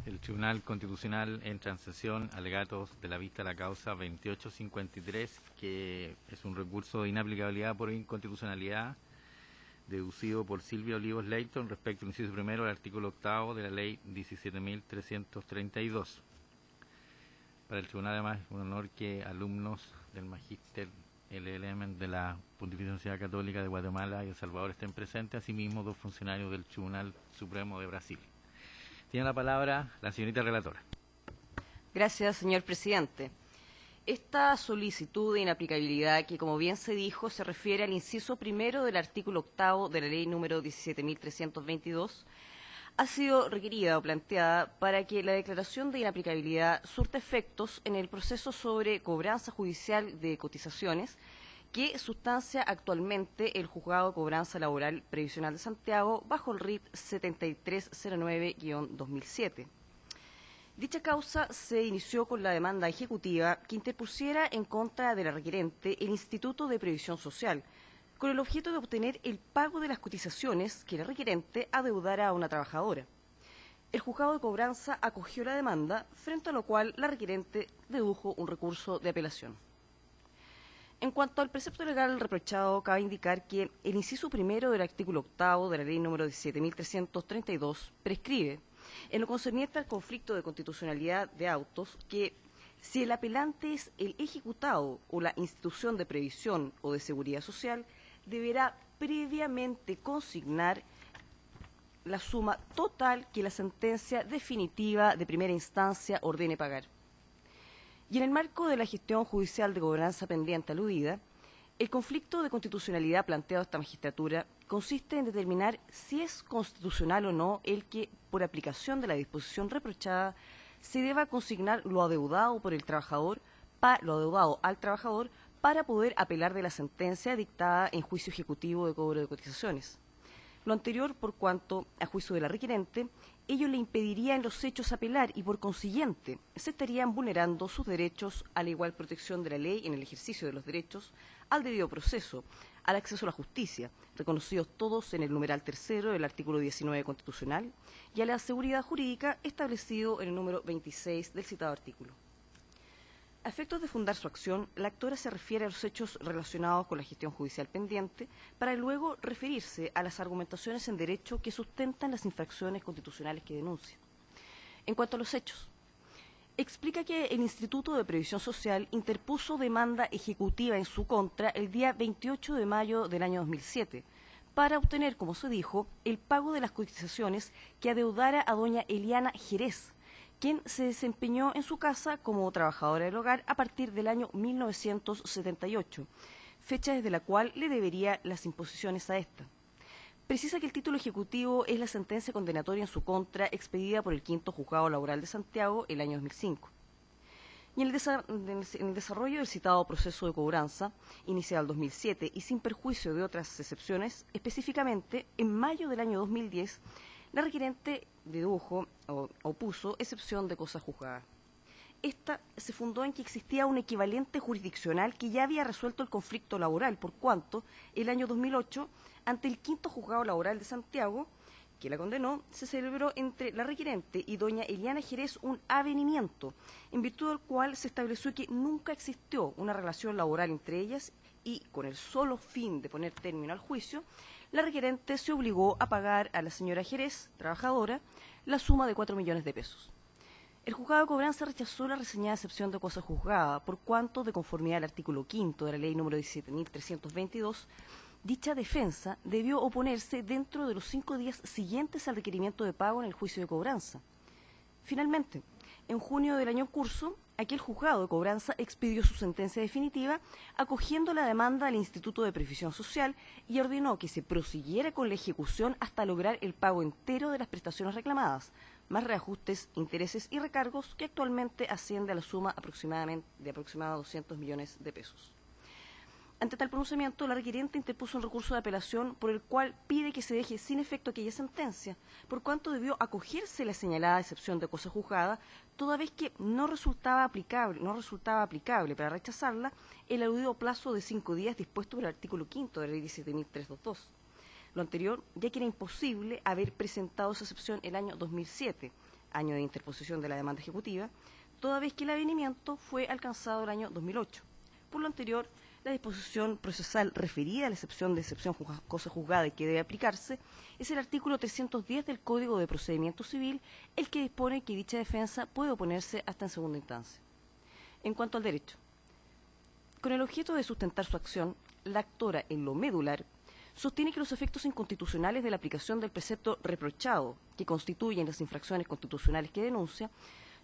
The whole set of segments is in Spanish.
El Tribunal Constitucional entra en sesión alegatos de la vista de la causa 2853, que es un recurso de inaplicabilidad por inconstitucionalidad deducido por Silvia Olivos Leighton respecto al inciso primero del artículo 8 de la ley 17.332. Para el tribunal, además, es un honor que alumnos del Magíster LLM de la Pontificia Universidad Católica de Guatemala y El Salvador estén presentes, asimismo 2 funcionarios del Tribunal Supremo de Brasil. Tiene la palabra la señorita relatora. Gracias, señor presidente. Esta solicitud de inaplicabilidad, que como bien se dijo, se refiere al inciso primero del artículo 8 de la ley número 17.322, ha sido requerida o planteada para que la declaración de inaplicabilidad surta efectos en el proceso sobre cobranza judicial de cotizaciones que sustancia actualmente el Juzgado de Cobranza Laboral Previsional de Santiago bajo el RIT 7309-2007. Dicha causa se inició con la demanda ejecutiva que interpusiera en contra de la requerente el Instituto de Previsión Social, con el objeto de obtener el pago de las cotizaciones que la requerente adeudara a una trabajadora. El Juzgado de Cobranza acogió la demanda, frente a lo cual la requerente dedujo un recurso de apelación. En cuanto al precepto legal reprochado, cabe indicar que el inciso primero del artículo 8 de la ley número 17.332 prescribe, en lo concerniente al conflicto de constitucionalidad de autos, que si el apelante es el ejecutado o la institución de previsión o de seguridad social, deberá previamente consignar la suma total que la sentencia definitiva de primera instancia ordene pagar. Y en el marco de la gestión judicial de cobranza pendiente aludida, el conflicto de constitucionalidad planteado a esta magistratura consiste en determinar si es constitucional o no el que, por aplicación de la disposición reprochada, se deba consignar lo adeudado por el trabajador, lo adeudado al trabajador, para poder apelar de la sentencia dictada en juicio ejecutivo de cobro de cotizaciones. Lo anterior, por cuanto, a juicio de la requerente, ello le impediría en los hechos apelar y, por consiguiente, se estarían vulnerando sus derechos a la igual protección de la ley en el ejercicio de los derechos, al debido proceso, al acceso a la justicia, reconocidos todos en el numeral tercero del artículo 19 constitucional, y a la seguridad jurídica establecido en el número 26 del citado artículo. A efectos de fundar su acción, la actora se refiere a los hechos relacionados con la gestión judicial pendiente para luego referirse a las argumentaciones en derecho que sustentan las infracciones constitucionales que denuncia. En cuanto a los hechos, explica que el Instituto de Previsión Social interpuso demanda ejecutiva en su contra el día 28 de mayo del año 2007 para obtener, como se dijo, el pago de las cotizaciones que adeudara a doña Eliana Jerez, quien se desempeñó en su casa como trabajadora del hogar a partir del año 1978, fecha desde la cual le debería las imposiciones a esta. Precisa que el título ejecutivo es la sentencia condenatoria en su contra expedida por el Quinto Juzgado Laboral de Santiago el año 2005. Y en el desarrollo del citado proceso de cobranza, iniciado en 2007 y sin perjuicio de otras excepciones, específicamente en mayo del año 2010, la requerente dedujo o opuso excepción de cosa juzgada. Esta se fundó en que existía un equivalente jurisdiccional que ya había resuelto el conflicto laboral, por cuanto el año 2008, ante el Quinto Juzgado Laboral de Santiago, que la condenó, se celebró entre la requerente y doña Eliana Jerez un avenimiento, en virtud del cual se estableció que nunca existió una relación laboral entre ellas y, con el solo fin de poner término al juicio, la requerente se obligó a pagar a la señora Jerez, trabajadora, la suma de 4 millones de pesos. El juzgado de cobranza rechazó la reseñada excepción de cosa juzgada, por cuanto, de conformidad al artículo 5 de la ley número 17.322, dicha defensa debió oponerse dentro de los 5 días siguientes al requerimiento de pago en el juicio de cobranza. Finalmente, en junio del año en curso, aquel juzgado de cobranza expidió su sentencia definitiva, acogiendo la demanda del Instituto de Previsión Social y ordenó que se prosiguiera con la ejecución hasta lograr el pago entero de las prestaciones reclamadas, más reajustes, intereses y recargos, que actualmente asciende a la suma aproximadamente 200 millones de pesos. Ante tal pronunciamiento, la requerente interpuso un recurso de apelación por el cual pide que se deje sin efecto aquella sentencia, por cuanto debió acogerse la señalada excepción de cosa juzgada, toda vez que no resultaba aplicable para rechazarla el aludido plazo de 5 días dispuesto por el artículo 5 de la ley 17.322. Lo anterior, ya que era imposible haber presentado esa excepción el año 2007, año de interposición de la demanda ejecutiva, toda vez que el avenimiento fue alcanzado el año 2008. Por lo anterior, la disposición procesal referida a la excepción cosa juzgada y que debe aplicarse es el artículo 310 del Código de Procedimiento Civil, el que dispone que dicha defensa puede oponerse hasta en segunda instancia. En cuanto al derecho, con el objeto de sustentar su acción, la actora, en lo medular, sostiene que los efectos inconstitucionales de la aplicación del precepto reprochado, que constituyen las infracciones constitucionales que denuncia,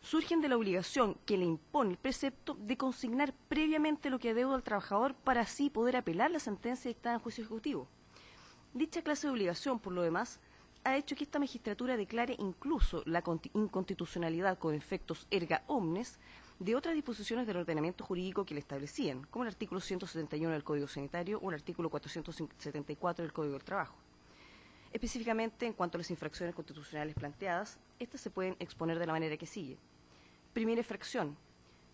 surgen de la obligación que le impone el precepto de consignar previamente lo que adeuda al trabajador para así poder apelar la sentencia dictada en juicio ejecutivo. Dicha clase de obligación, por lo demás, ha hecho que esta magistratura declare incluso la inconstitucionalidad con efectos erga omnes de otras disposiciones del ordenamiento jurídico que le establecían, como el artículo 171 del Código Sanitario o el artículo 474 del Código del Trabajo. Específicamente, en cuanto a las infracciones constitucionales planteadas, estas se pueden exponer de la manera que sigue. Primera infracción.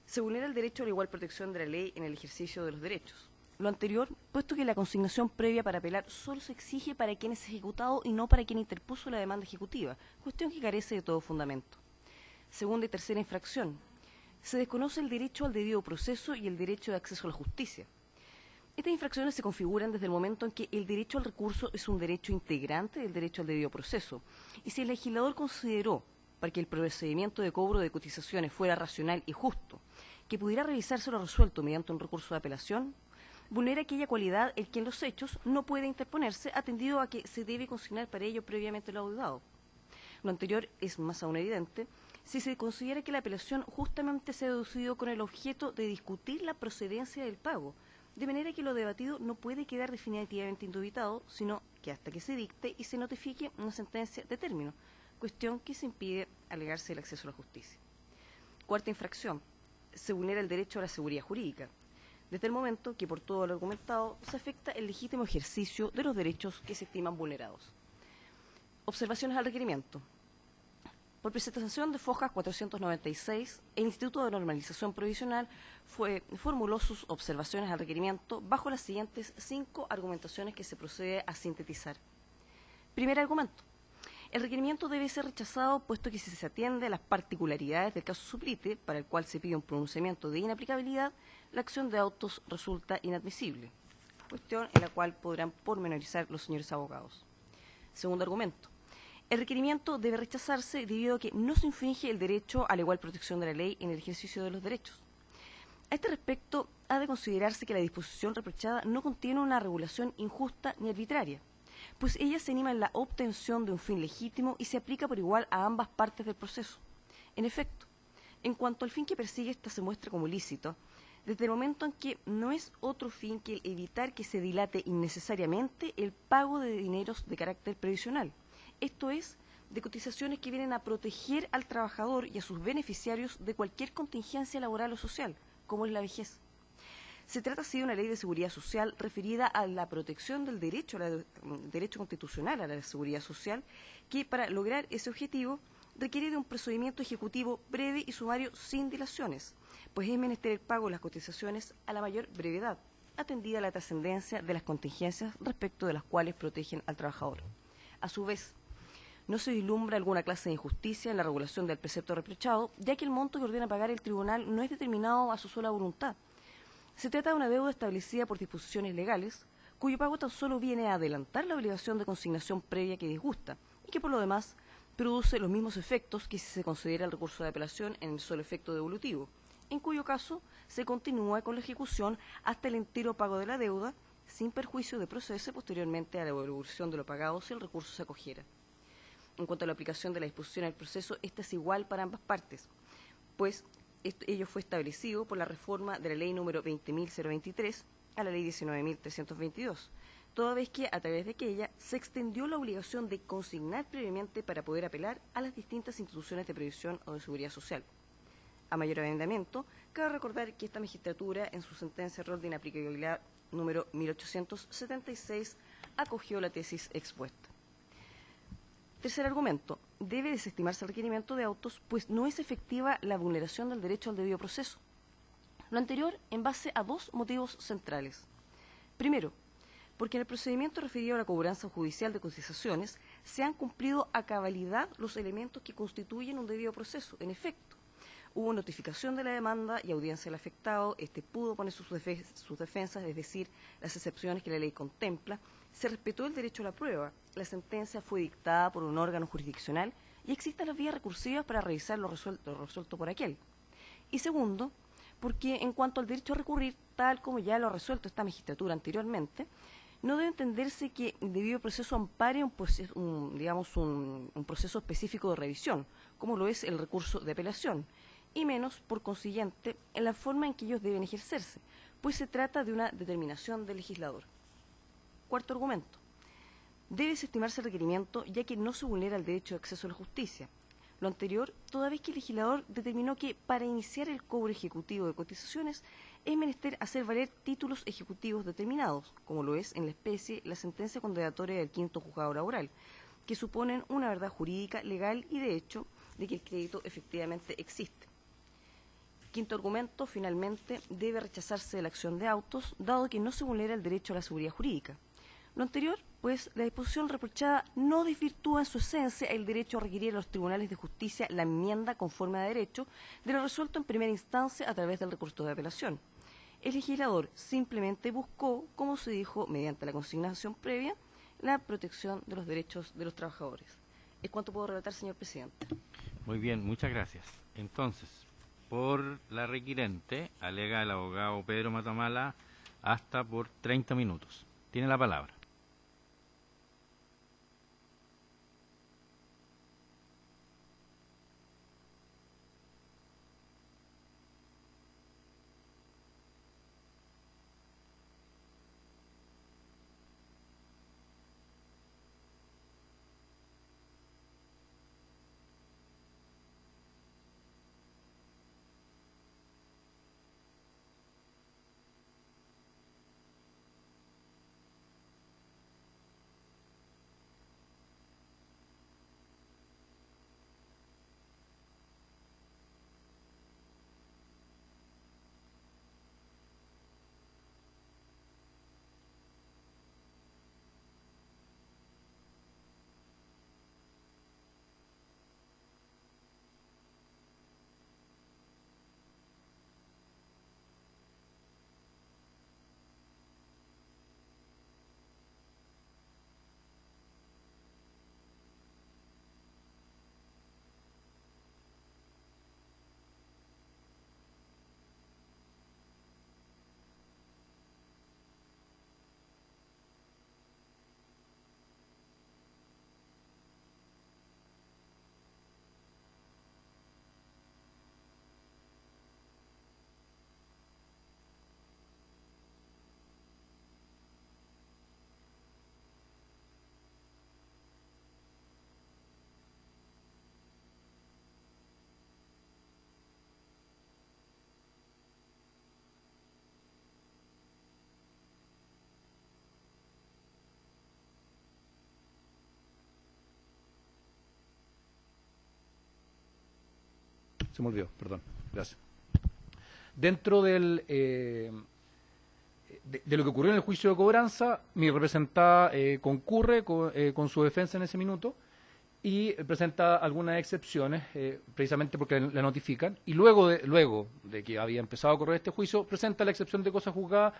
Se vulnera el derecho a la igual protección de la ley en el ejercicio de los derechos. Lo anterior, puesto que la consignación previa para apelar solo se exige para quien es ejecutado y no para quien interpuso la demanda ejecutiva, cuestión que carece de todo fundamento. Segunda y tercera infracción. Se desconoce el derecho al debido proceso y el derecho de acceso a la justicia. Estas infracciones se configuran desde el momento en que el derecho al recurso es un derecho integrante del derecho al debido proceso, y si el legislador consideró, para que el procedimiento de cobro de cotizaciones fuera racional y justo, que pudiera revisarse lo resuelto mediante un recurso de apelación, vulnera aquella cualidad en que en los hechos no puede interponerse, atendido a que se debe consignar para ello previamente lo adeudado. Lo anterior es más aún evidente si se considera que la apelación justamente se ha deducido con el objeto de discutir la procedencia del pago, de manera que lo debatido no puede quedar definitivamente indubitado, sino que hasta que se dicte y se notifique una sentencia de término, cuestión que se impide alegarse el acceso a la justicia. Cuarta infracción. Se vulnera el derecho a la seguridad jurídica, desde el momento que por todo lo argumentado se afecta el legítimo ejercicio de los derechos que se estiman vulnerados. Observaciones al requerimiento. Por presentación de Fojas 496, el Instituto de Normalización Provisional formuló sus observaciones al requerimiento bajo las siguientes 5 argumentaciones que se procede a sintetizar. Primer argumento. El requerimiento debe ser rechazado puesto que si se atiende a las particularidades del caso suplite, para el cual se pide un pronunciamiento de inaplicabilidad, la acción de autos resulta inadmisible, cuestión en la cual podrán pormenorizar los señores abogados. Segundo argumento. El requerimiento debe rechazarse debido a que no se infringe el derecho a la igual protección de la ley en el ejercicio de los derechos. A este respecto, ha de considerarse que la disposición reprochada no contiene una regulación injusta ni arbitraria, pues ella se anima en la obtención de un fin legítimo y se aplica por igual a ambas partes del proceso. En efecto, en cuanto al fin que persigue, ésta se muestra como lícito, desde el momento en que no es otro fin que el evitar que se dilate innecesariamente el pago de dineros de carácter previsional, esto es, de cotizaciones que vienen a proteger al trabajador y a sus beneficiarios de cualquier contingencia laboral o social, como es la vejez. Se trata así de una ley de seguridad social referida a la protección del derecho constitucional a la seguridad social, que para lograr ese objetivo requiere de un procedimiento ejecutivo breve y sumario sin dilaciones, pues es menester el pago de las cotizaciones a la mayor brevedad, atendida la trascendencia de las contingencias respecto de las cuales protegen al trabajador. A su vez, no se vislumbra alguna clase de injusticia en la regulación del precepto reprochado, ya que el monto que ordena pagar el tribunal no es determinado a su sola voluntad. Se trata de una deuda establecida por disposiciones legales, cuyo pago tan solo viene a adelantar la obligación de consignación previa que disgusta, y que por lo demás produce los mismos efectos que si se considera el recurso de apelación en el solo efecto devolutivo, en cuyo caso se continúa con la ejecución hasta el entero pago de la deuda, sin perjuicio de procederse posteriormente a la devolución de lo pagado si el recurso se acogiera. En cuanto a la aplicación de la disposición del proceso, esta es igual para ambas partes, pues ello fue establecido por la reforma de la ley número 20.023 a la ley 19.322, toda vez que a través de aquella se extendió la obligación de consignar previamente para poder apelar a las distintas instituciones de previsión o de seguridad social. A mayor arrendamiento, cabe recordar que esta magistratura, en su sentencia de error de inaplicabilidad número 1876, acogió la tesis expuesta. Tercer argumento. Debe desestimarse el requerimiento de autos, pues no es efectiva la vulneración del derecho al debido proceso. Lo anterior en base a 2 motivos centrales. Primero, porque en el procedimiento referido a la cobranza judicial de cotizaciones se han cumplido a cabalidad los elementos que constituyen un debido proceso. En efecto, hubo notificación de la demanda y audiencia del afectado, pudo poner sus defensas, es decir, las excepciones que la ley contempla, se respetó el derecho a la prueba, la sentencia fue dictada por un órgano jurisdiccional y existen las vías recursivas para revisar lo resuelto por aquel. Y segundo, porque en cuanto al derecho a recurrir, tal como ya lo ha resuelto esta magistratura anteriormente, no debe entenderse que el debido proceso ampare un proceso específico de revisión, como lo es el recurso de apelación, y menos, por consiguiente, en la forma en que ellos deben ejercerse, pues se trata de una determinación del legislador. Cuarto argumento. Debe desestimarse el requerimiento ya que no se vulnera el derecho de acceso a la justicia. Lo anterior, toda vez que el legislador determinó que para iniciar el cobro ejecutivo de cotizaciones es menester hacer valer títulos ejecutivos determinados, como lo es en la especie la sentencia condenatoria del quinto juzgado laboral, que suponen una verdad jurídica, legal y de hecho de que el crédito efectivamente existe. Quinto argumento, finalmente, debe rechazarse la acción de autos, dado que no se vulnera el derecho a la seguridad jurídica. Lo anterior, pues, la disposición reprochada no desvirtúa en su esencia el derecho a requerir a los tribunales de justicia la enmienda conforme a derecho de lo resuelto en primera instancia a través del recurso de apelación. El legislador simplemente buscó, como se dijo mediante la consignación previa, la protección de los derechos de los trabajadores. Es cuanto puedo relatar, señor presidente. Muy bien, muchas gracias. Entonces, por la requirente, alega el abogado Pedro Matamala hasta por 30 minutos. Tiene la palabra. Se me olvidó, perdón, gracias. Dentro de lo que ocurrió en el juicio de cobranza, mi representada concurre con su defensa en ese minuto y presenta algunas excepciones, precisamente porque le notifican, y luego de que había empezado a correr este juicio, presenta la excepción de cosa juzgada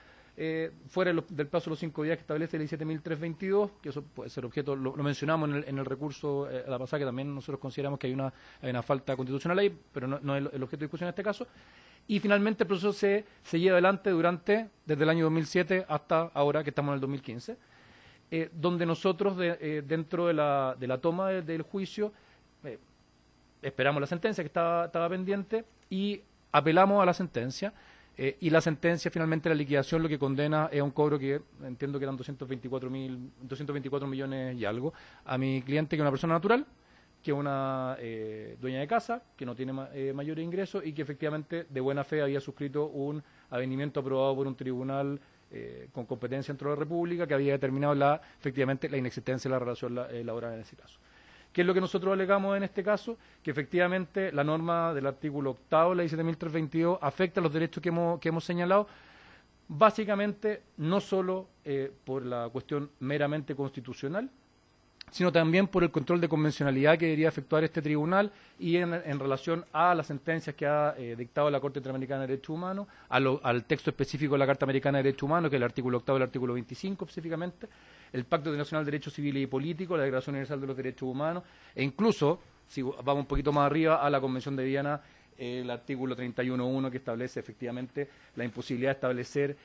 fuera del plazo de los 5 días que establece la ley 7.322, que eso puede ser objeto, lo mencionamos en el recurso a la pasada, que también nosotros consideramos que hay una falta constitucional ahí, pero no es el objeto de discusión en este caso. Y finalmente el proceso se lleva adelante desde el año 2007 hasta ahora, que estamos en el 2015, donde nosotros, dentro de la toma del juicio, esperamos la sentencia que estaba pendiente y apelamos a la sentencia. Y la sentencia, finalmente, la liquidación, lo que condena es a un cobro que entiendo que eran 224 millones y algo, a mi cliente, que es una persona natural, que es una dueña de casa, que no tiene mayores ingresos y que efectivamente de buena fe había suscrito un avenimiento aprobado por un tribunal con competencia dentro de la República que había determinado efectivamente la inexistencia de la relación laboral en ese caso. ¿Qué es lo que nosotros alegamos en este caso? Que efectivamente la norma del artículo 8º de la ley 7.322 afecta los derechos que hemos señalado, básicamente no solo por la cuestión meramente constitucional, sino también por el control de convencionalidad que debería efectuar este tribunal y en relación a las sentencias que ha dictado la Corte Interamericana de Derechos Humanos, al texto específico de la Carta Americana de Derechos Humanos, que es el artículo 8 y el artículo 25 específicamente, el Pacto Internacional de Derechos Civiles y Políticos, la Declaración Universal de los Derechos Humanos, e incluso, si vamos un poquito más arriba, a la Convención de Viena, el artículo 31.1, que establece efectivamente la imposibilidad de establecer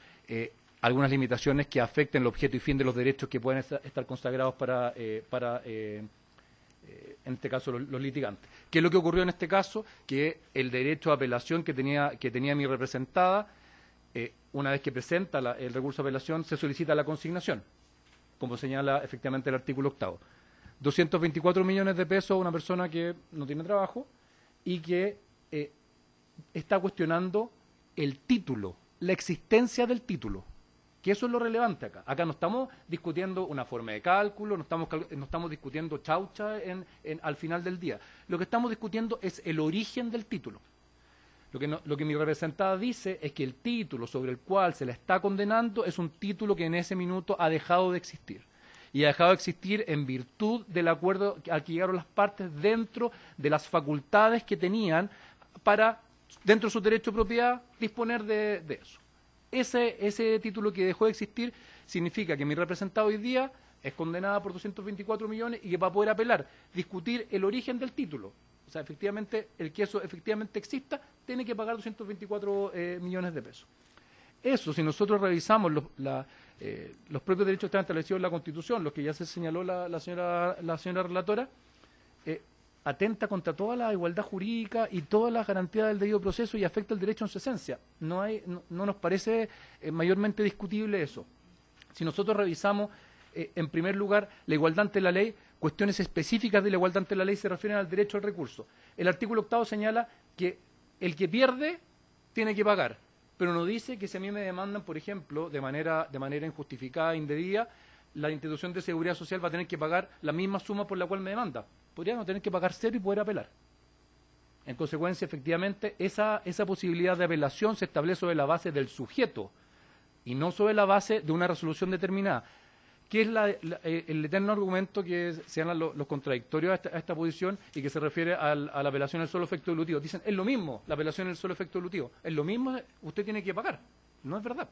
algunas limitaciones que afecten el objeto y fin de los derechos que pueden estar consagrados para en este caso, los litigantes. ¿Qué es lo que ocurrió en este caso? Que el derecho a apelación que tenía mi representada, una vez que presenta el recurso de apelación, se solicita la consignación, como señala efectivamente el artículo 8. 224 millones de pesos a una persona que no tiene trabajo y que está cuestionando el título, la existencia del título. Que eso es lo relevante acá. Acá no estamos discutiendo una forma de cálculo, no estamos discutiendo chaucha al final del día. Lo que estamos discutiendo es el origen del título. Lo que mi representada dice es que el título sobre el cual se la está condenando es un título que en ese minuto ha dejado de existir. Y ha dejado de existir en virtud del acuerdo al que llegaron las partes dentro de las facultades que tenían para, dentro de su derecho de propiedad, disponer de eso. Ese título que dejó de existir significa que mi representada hoy día es condenada por 224 millones y que va a poder apelar, discutir el origen del título. O sea, efectivamente, el que eso efectivamente exista, tiene que pagar 224 millones de pesos. Eso, si nosotros revisamos los propios derechos que están establecidos en la Constitución, los que ya se señaló la señora relatora, atenta contra toda la igualdad jurídica y todas las garantías del debido proceso y afecta el derecho en su esencia. No nos parece mayormente discutible eso. Si nosotros revisamos, en primer lugar, la igualdad ante la ley, cuestiones específicas de la igualdad ante la ley se refieren al derecho al recurso. El artículo 8 señala que el que pierde tiene que pagar, pero no dice que si a mí me demandan, por ejemplo, de manera injustificada, indebida, la institución de seguridad social va a tener que pagar la misma suma por la cual me demanda. Podría no tener que pagar cero y poder apelar. En consecuencia, efectivamente, esa posibilidad de apelación se establece sobre la base del sujeto y no sobre la base de una resolución determinada, que es el eterno argumento que se dan los contradictorios a esta posición y que se refiere a la apelación del solo efecto dilutivo. Dicen, es lo mismo la apelación del solo efecto dilutivo, es lo mismo, usted tiene que pagar. No es verdad.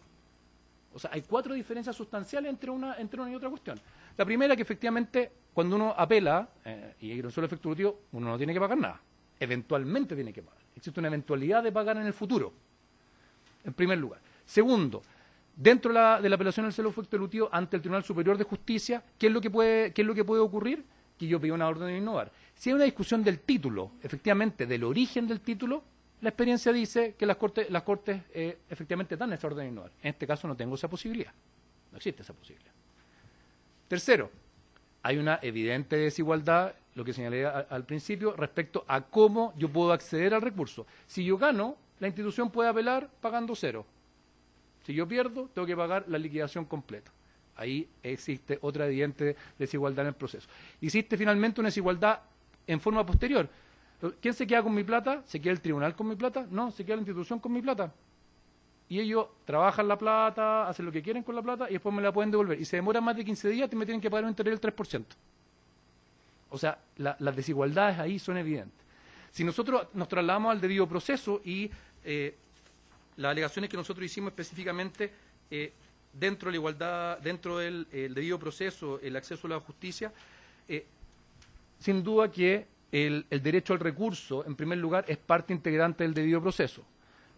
O sea, hay 4 diferencias sustanciales entre una y otra cuestión. La primera, que efectivamente, cuando uno apela, y hay un solo efecto dilutivo, uno no tiene que pagar nada. Eventualmente tiene que pagar. Existe una eventualidad de pagar en el futuro, en primer lugar. Segundo, dentro de la apelación al solo efecto dilutivo ante el Tribunal Superior de Justicia, ¿qué es lo que puede ocurrir? Que yo pido una orden de innovar. Si hay una discusión del título, efectivamente, del origen del título, la experiencia dice que las cortes efectivamente dan esa orden de innovar. En este caso no tengo esa posibilidad. No existe esa posibilidad. Tercero, hay una evidente desigualdad, lo que señalé al principio, respecto a cómo yo puedo acceder al recurso. Si yo gano, la institución puede apelar pagando cero. Si yo pierdo, tengo que pagar la liquidación completa. Ahí existe otra evidente desigualdad en el proceso. Existe finalmente una desigualdad en forma posterior. ¿Quién se queda con mi plata? ¿Se queda el tribunal con mi plata? No, se queda la institución con mi plata. Y ellos trabajan la plata, hacen lo que quieren con la plata y después me la pueden devolver. Y se demora más de 15 días y me tienen que pagar un interés del 3%. O sea, las desigualdades ahí son evidentes. Si nosotros nos trasladamos al debido proceso y las alegaciones que nosotros hicimos específicamente dentro de la igualdad, dentro del debido proceso, el acceso a la justicia, sin duda que el derecho al recurso, en primer lugar, es parte integrante del debido proceso.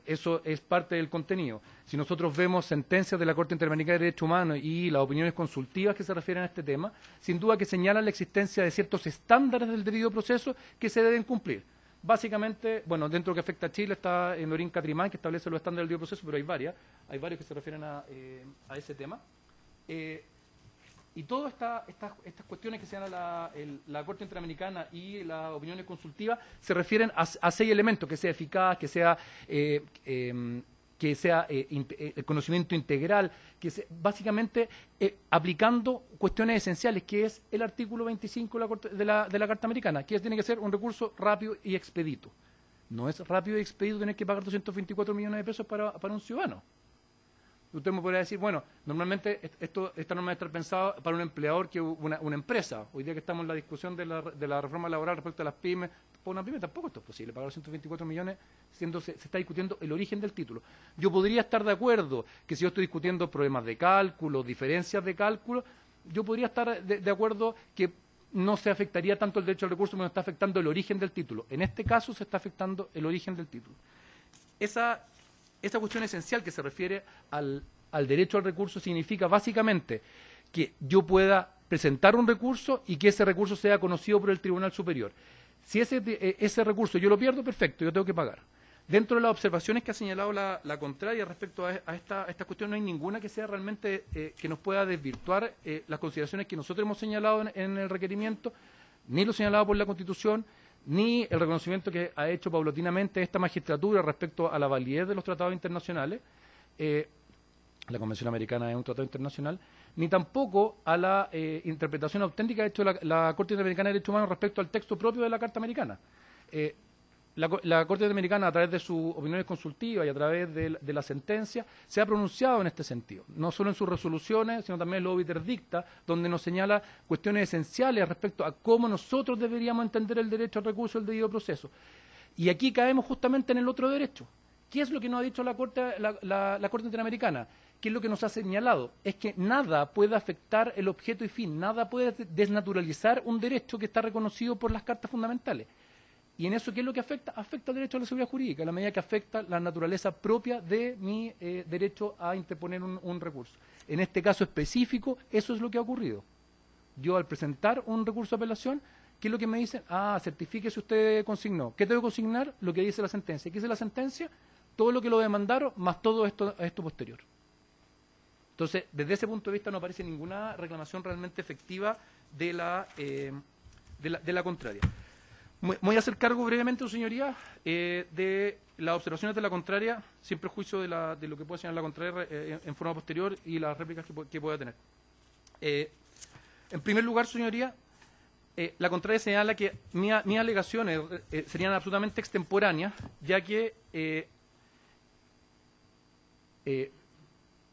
Eso es parte del contenido. Si nosotros vemos sentencias de la Corte Interamericana de Derechos Humanos y las opiniones consultivas que se refieren a este tema, sin duda que señalan la existencia de ciertos estándares del debido proceso que se deben cumplir. Básicamente, bueno, dentro de lo que afecta a Chile está Norín Catrimán, que establece los estándares del debido proceso, pero hay varios que se refieren a ese tema. Y todas estas cuestiones que se dan a la Corte Interamericana y las opiniones consultivas se refieren a 6 elementos: que sea eficaz, que sea el conocimiento integral, básicamente aplicando cuestiones esenciales, que es el artículo 25 de la Carta Americana, que tiene que ser un recurso rápido y expedito. No es rápido y expedito tener que pagar 224 millones de pesos para un ciudadano. Usted me podría decir, bueno, normalmente esta norma debe estar pensada para un empleador que una empresa. Hoy día que estamos en la discusión de la reforma laboral respecto a las pymes, para una pyme tampoco esto es posible, pagar 124 millones, se está discutiendo el origen del título. Yo podría estar de acuerdo que si yo estoy discutiendo problemas de cálculo, diferencias de cálculo, yo podría estar de acuerdo que no se afectaría tanto el derecho al recurso, pero está afectando el origen del título. En este caso se está afectando el origen del título. Esa cuestión esencial que se refiere al derecho al recurso significa básicamente que yo pueda presentar un recurso y que ese recurso sea conocido por el Tribunal Superior. Si ese recurso yo lo pierdo, perfecto, yo tengo que pagar. Dentro de las observaciones que ha señalado la contraria respecto a esta cuestión, no hay ninguna que sea realmente que nos pueda desvirtuar las consideraciones que nosotros hemos señalado en el requerimiento, ni lo señalado por la Constitución, ni el reconocimiento que ha hecho paulatinamente esta magistratura respecto a la validez de los tratados internacionales. La Convención Americana es un tratado internacional, ni tampoco a la interpretación auténtica que ha hecho la Corte Interamericana de Derechos Humanos respecto al texto propio de la Carta Americana. La Corte Interamericana, a través de sus opiniones consultivas y a través de la sentencia, se ha pronunciado en este sentido, no solo en sus resoluciones, sino también en los obiter dicta, donde nos señala cuestiones esenciales respecto a cómo nosotros deberíamos entender el derecho al recurso y el debido proceso. Y aquí caemos justamente en el otro derecho. ¿Qué es lo que nos ha dicho la Corte Interamericana? ¿Qué es lo que nos ha señalado? Es que nada puede afectar el objeto y fin, nada puede desnaturalizar un derecho que está reconocido por las cartas fundamentales. Y en eso, ¿qué es lo que afecta? Afecta el derecho a la seguridad jurídica, a la medida que afecta la naturaleza propia de mi derecho a interponer un recurso. En este caso específico, eso es lo que ha ocurrido. Yo, al presentar un recurso de apelación, ¿qué es lo que me dicen? Certifique si usted consignó. ¿Qué tengo que consignar? Lo que dice la sentencia. ¿Qué dice la sentencia? Todo lo que lo demandaron, más todo esto posterior. Entonces, desde ese punto de vista no aparece ninguna reclamación realmente efectiva de la contraria. Voy a hacer cargo brevemente, señorías, de las observaciones de la contraria, sin perjuicio de lo que pueda señalar la contraria en forma posterior y las réplicas que pueda tener. En primer lugar, señoría, la contraria señala que mis alegaciones serían absolutamente extemporáneas, ya que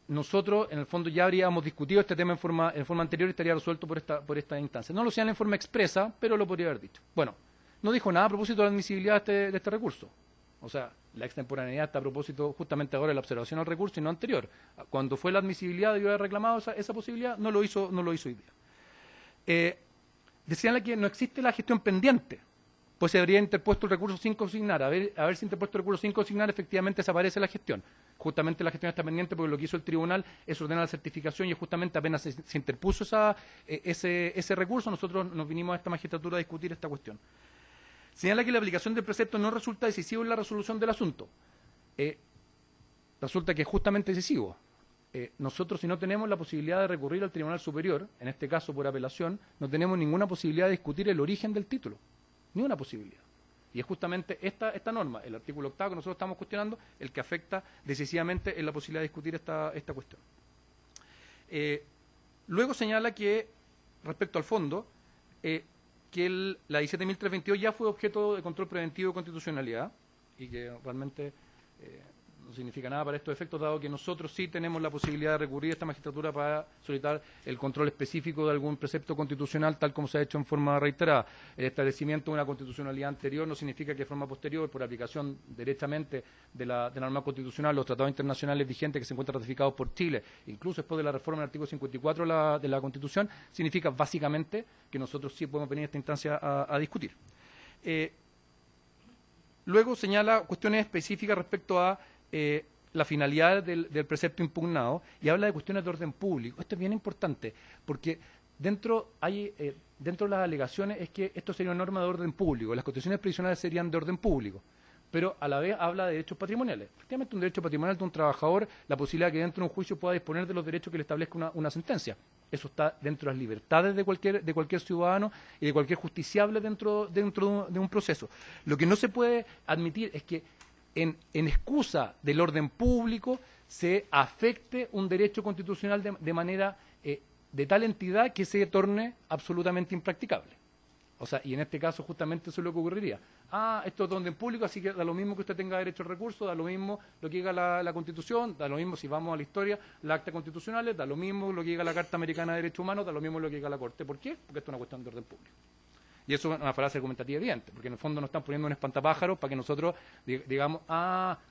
nosotros, en el fondo, ya habríamos discutido este tema en forma anterior y estaría resuelto por esta instancia. No lo señala en forma expresa, pero lo podría haber dicho. Bueno, no dijo nada a propósito de la admisibilidad de este recurso. O sea, la extemporaneidad está a propósito justamente ahora de la observación al recurso y no anterior. Cuando fue la admisibilidad debió haber reclamado esa posibilidad, no lo hizo hoy día. Decían que no existe la gestión pendiente, pues se habría interpuesto el recurso sin consignar. Haberse interpuesto el recurso sin consignar, efectivamente desaparece la gestión. Justamente la gestión está pendiente porque lo que hizo el tribunal es ordenar la certificación y justamente apenas se interpuso ese recurso, nosotros nos vinimos a esta magistratura a discutir esta cuestión. Señala que la aplicación del precepto no resulta decisivo en la resolución del asunto. Resulta que es justamente decisivo. Nosotros, si no tenemos la posibilidad de recurrir al Tribunal Superior, en este caso por apelación, no tenemos ninguna posibilidad de discutir el origen del título. Ni una posibilidad. Y es justamente esta norma, el artículo 8 que nosotros estamos cuestionando, el que afecta decisivamente en la posibilidad de discutir esta cuestión. Luego señala que, respecto al fondo, que la 17.322 ya fue objeto de control preventivo de constitucionalidad y que realmente no significa nada para estos efectos, dado que nosotros sí tenemos la posibilidad de recurrir a esta magistratura para solicitar el control específico de algún precepto constitucional, tal como se ha hecho en forma reiterada. El establecimiento de una constitucionalidad anterior no significa que de forma posterior, por aplicación derechamente de la norma constitucional, los tratados internacionales vigentes que se encuentran ratificados por Chile, incluso después de la reforma del artículo 54 de la Constitución, significa básicamente que nosotros sí podemos venir a esta instancia a discutir. Luego señala cuestiones específicas respecto a la finalidad del precepto impugnado y habla de cuestiones de orden público. Esto es bien importante porque dentro de las alegaciones es que esto sería una norma de orden público, las constituciones previsionales serían de orden público, pero a la vez habla de derechos patrimoniales. Efectivamente, un derecho patrimonial de un trabajador, la posibilidad de que dentro de un juicio pueda disponer de los derechos que le establezca una sentencia. Eso está dentro de las libertades de cualquier ciudadano y de cualquier justiciable dentro de un proceso. Lo que no se puede admitir es que en excusa del orden público se afecte un derecho constitucional de manera de tal entidad que se torne absolutamente impracticable. O sea, y en este caso justamente eso es lo que ocurriría. Ah, esto es donde en público, así que da lo mismo que usted tenga derecho al recurso, da lo mismo lo que diga la Constitución, da lo mismo si vamos a la historia, las actas constitucionales, da lo mismo lo que diga la Carta Americana de Derechos Humanos, da lo mismo lo que diga la Corte. ¿Por qué? Porque esto es una cuestión de orden público. Y eso es una falacia argumentativa evidente, porque en el fondo nos están poniendo un espantapájaros para que nosotros digamos,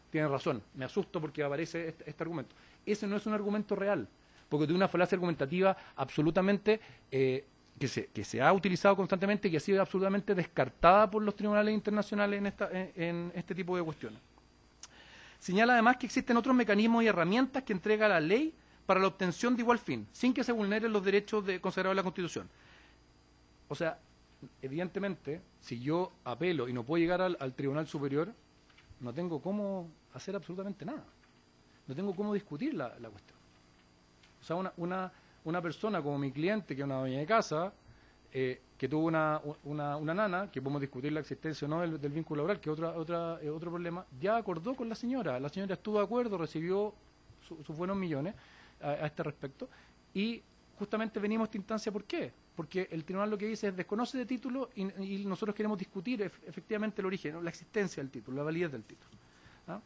tienen razón, me asusto porque aparece este argumento. Ese no es un argumento real, porque tiene una falacia argumentativa absolutamente que se ha utilizado constantemente y que ha sido absolutamente descartada por los tribunales internacionales en este tipo de cuestiones. Señala además que existen otros mecanismos y herramientas que entrega la ley para la obtención de igual fin, sin que se vulneren los derechos consagrados en la Constitución. O sea, evidentemente, si yo apelo y no puedo llegar al Tribunal Superior, no tengo cómo hacer absolutamente nada. No tengo cómo discutir la cuestión. O sea, una persona como mi cliente, que es una dueña de casa, que tuvo una nana, que podemos discutir la existencia o no del vínculo laboral, que es otro problema, ya acordó con la señora estuvo de acuerdo, recibió sus buenos millones a este respecto, y justamente venimos a esta instancia, ¿por qué? Porque el tribunal lo que dice es desconoce de título y nosotros queremos discutir efectivamente el origen, ¿no? La existencia del título, la validez del título. ¿Ah?